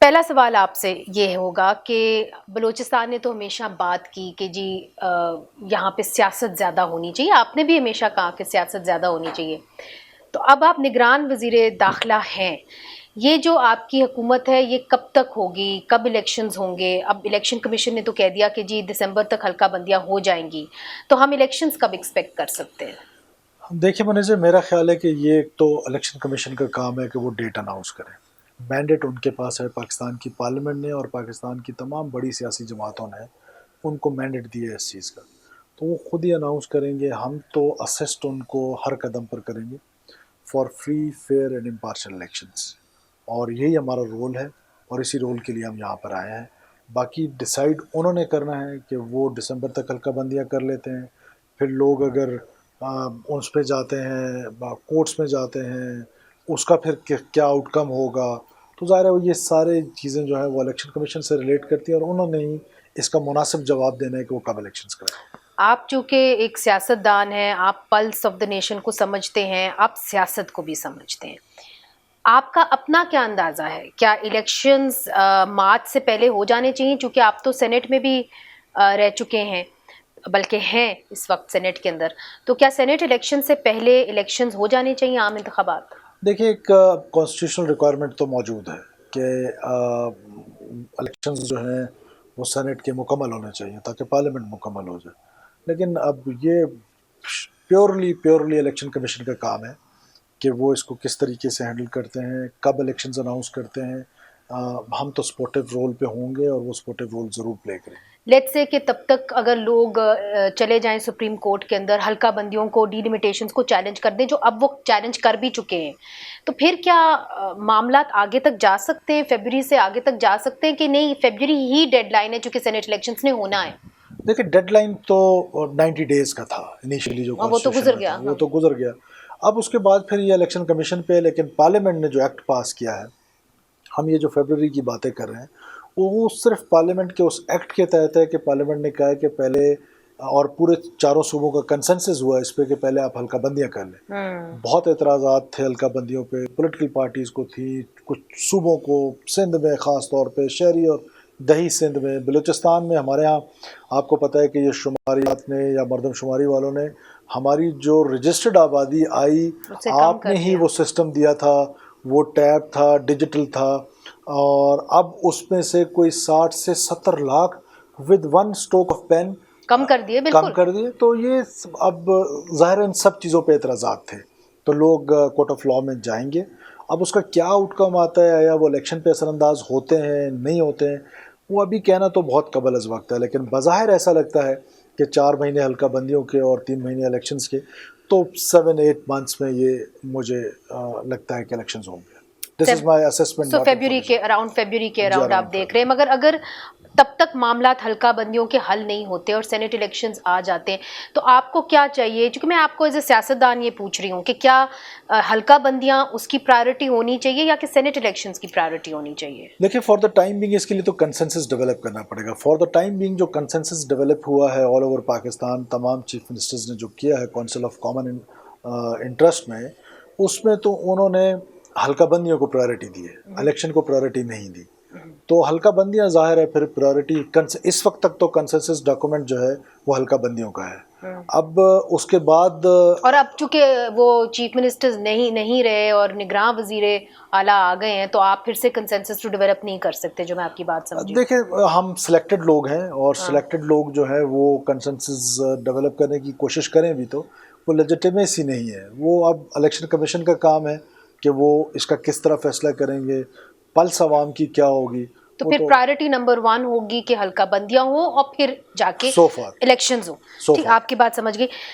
पहला सवाल आपसे ये होगा कि बलूचिस्तान ने तो हमेशा बात की कि जी यहाँ पे सियासत ज़्यादा होनी चाहिए, आपने भी हमेशा कहा कि सियासत ज़्यादा होनी चाहिए। तो अब आप निगरान वज़ीर दाखिला हैं, ये जो आपकी हुकूमत है ये कब तक होगी, कब इलेक्शंस होंगे? अब इलेक्शन कमीशन ने तो कह दिया कि जी दिसंबर तक हल्का बंदियाँ हो जाएंगी, तो हम इलेक्शंस कब एक्सपेक्ट कर सकते हैं? देखिए मुनीज़, मेरा ख्याल है कि ये एक तो इलेक्शन कमीशन का काम है कि वो डेट अनाउंस करें। मैंडेट उनके पास है, पाकिस्तान की पार्लियामेंट ने और पाकिस्तान की तमाम बड़ी सियासी जमातों ने उनको मैंडेट दिया है इस चीज़ का। तो वो खुद ही अनाउंस करेंगे, हम तो असिस्ट उनको हर कदम पर करेंगे for free fair and impartial elections. और यही हमारा रोल है और इसी रोल के लिए हम यहाँ पर आए हैं। बाकी डिसाइड उन्होंने करना है कि वो दिसंबर तक हल्का बंदियाँ कर लेते हैं, फिर लोग अगर उस पे जाते हैं, कोर्ट्स में जाते हैं, उसका फिर क्या आउटकम होगा। तो ज़ाहिर है वो ये सारे चीज़ें जो है वो इलेक्शन कमीशन से रिलेट करती हैं और उन्होंने ही इसका मुनासिब जवाब देना है कि वो कब इलेक्शंस करें। आप चूँकि एक सियासतदान हैं, आप पल्स ऑफ द नेशन को समझते हैं, आप सियासत को भी समझते हैं। आपका अपना क्या अंदाज़ा है? क्या इलेक्शंस मार्च से पहले हो जाने चाहिए? चूँकि आप तो सेनेट में भी रह चुके हैं, बल्कि हैं इस वक़्त सेनेट के अंदर। तो क्या सेनेट इलेक्शन से पहले इलेक्शंस हो जाने चाहिए, आम इंतखाबात? देखिए, एक कॉन्स्टिट्यूशनल रिक्वायरमेंट तो मौजूद है कि इलेक्शंस जो हैं वो सेनेट के मुकम्मल होने चाहिए ताकि पार्लियामेंट मुकम्मल हो जाए। लेकिन अब ये प्योरली प्योरली इलेक्शन कमीशन का काम है कि वो इसको किस तरीके से हैंडल करते हैं, कब इलेक्शंस अनाउंस करते हैं। हम तो सपोर्टिव रोल पे होंगे और वो सपोर्टिव रोल ज़रूर प्ले करेंगे। लेट्स से कि तब तक अगर लोग चले जाएं सुप्रीम कोर्ट के अंदर, हल्का बंदियों को, डिलिमिटेशंस को चैलेंज कर दें, जो अब वो चैलेंज कर भी चुके हैं, तो फिर क्या मामला आगे तक जा सकते हैं, फरवरी से आगे तक जा सकते हैं कि नहीं, फरवरी ही डेडलाइन है चूंकि सेनेट इलेक्शंस ने होना है? देखिए, डेडलाइन तो 90 डेज़ का था इनिशियली, जो और वो तो कॉन्स्टिट्यूशन गुजर में गया। था वो हाँ। तो गुजर गया। अब उसके बाद फिर ये इलेक्शन कमीशन पे है, लेकिन पार्लियामेंट ने जो एक्ट पास किया है, हम ये जो फरवरी की बातें कर रहे हैं, वो सिर्फ पार्लियामेंट के उस एक्ट के तहत है कि पार्लियामेंट ने कहा है कि पहले, और पूरे चारों सूबों का कंसेंसस हुआ इस पे कि पहले आप हल्का बंदियाँ कर लें। बहुत एतराज़ात थे हल्का बंदियों पे, पॉलिटिकल पार्टीज़ को थी, कुछ सूबों को, सिंध में ख़ास तौर पे, शहरी और दही सिंध में, बलूचिस्तान में हमारे यहाँ आपको पता है कि ये शुमारियात ने या मरदमशुमारी वालों ने हमारी जो रजिस्टर्ड आबादी आई, उसे कम आपने कर ही दिया। वो सिस्टम दिया था, वो टैब था, डिजिटल था, और अब उसमें से कोई 60 से 70 lakh with one stroke of pen कम कर दिए, कम बिल्कुल। कर दिए। तो ये अब ज़ाहिर इन सब चीज़ों पे एतराज़ात थे, तो लोग कोर्ट ऑफ लॉ में जाएंगे। अब उसका क्या आउटकम आता है, या वो इलेक्शन पे असरअंदाज होते हैं नहीं होते हैं, वो अभी कहना तो बहुत कबल अज़ वक्त है। लेकिन बज़ाहिर ऐसा लगता है कि 4 महीने हल्का बंदियों के और 3 महीने इलेक्शंस के, तो 7-8 मंथ्स में ये मुझे लगता है कि इलेक्शंस होंगे। This is my assessment, so not फरवरी के इन्फॉर्मेशन। अराउंड, फरवरी के जी, अराउंड आप अराउंड देख रहे हैं, मगर अगर तब तक मामला हल्का बंदियों के हल नहीं होते और सेनेट इलेक्शंस आ जाते हैं, तो आपको क्या चाहिए? क्योंकि मैं आपको एज ए सियासतदान ये पूछ रही हूँ कि क्या हल्का बंदियां उसकी प्रायोरिटी होनी चाहिए या कि सेनेट इलेक्शंस की प्रायोरिटी होनी चाहिए? देखिए, फॉर द टाइम बिंग इसके लिए तो कंसेंसस डेवलप करना पड़ेगा। फॉर द टाइम बिंग जो कंसेंसस डेवलप हुआ है ऑल ओवर पाकिस्तान, तमाम चीफ मिनिस्टर्स ने जो किया है काउंसिल ऑफ कॉमन इंटरेस्ट में, उसमें तो उन्होंने हल्का बंदियों को प्रायोरिटी दी है, इलेक्शन को प्रायोरिटी नहीं दी। तो हल्का बंदियाँ ज़ाहिर है फिर प्रायोरिटी, इस वक्त तक तो कंसेंसस डॉक्यूमेंट जो है वो हल्का बंदियों का है। अब उसके बाद, और अब चूंकि वो चीफ मिनिस्टर्स नहीं रहे और निगरान वजीरे आला आ गए हैं, तो आप फिर से कंसेंसस तो डेवलप नहीं कर सकते, जो मैं आपकी बात समझी। देखिए, हम सिलेक्टेड लोग हैं और हाँ। सिलेक्टेड लोग जो है वो कंसेंसस डेवलप करने की कोशिश करें भी तो वो लेजिटिमेसी नहीं है। वो अब इलेक्शन कमीशन का काम है कि वो इसका किस तरह फैसला करेंगे, पल्स आवाम की क्या होगी। तो वो फिर तो प्रायोरिटी नंबर 1 होगी कि हल्का बंदियां हो और फिर जाके सो फार इलेक्शंस हो। सो ठीक, फार आपकी बात समझ गई।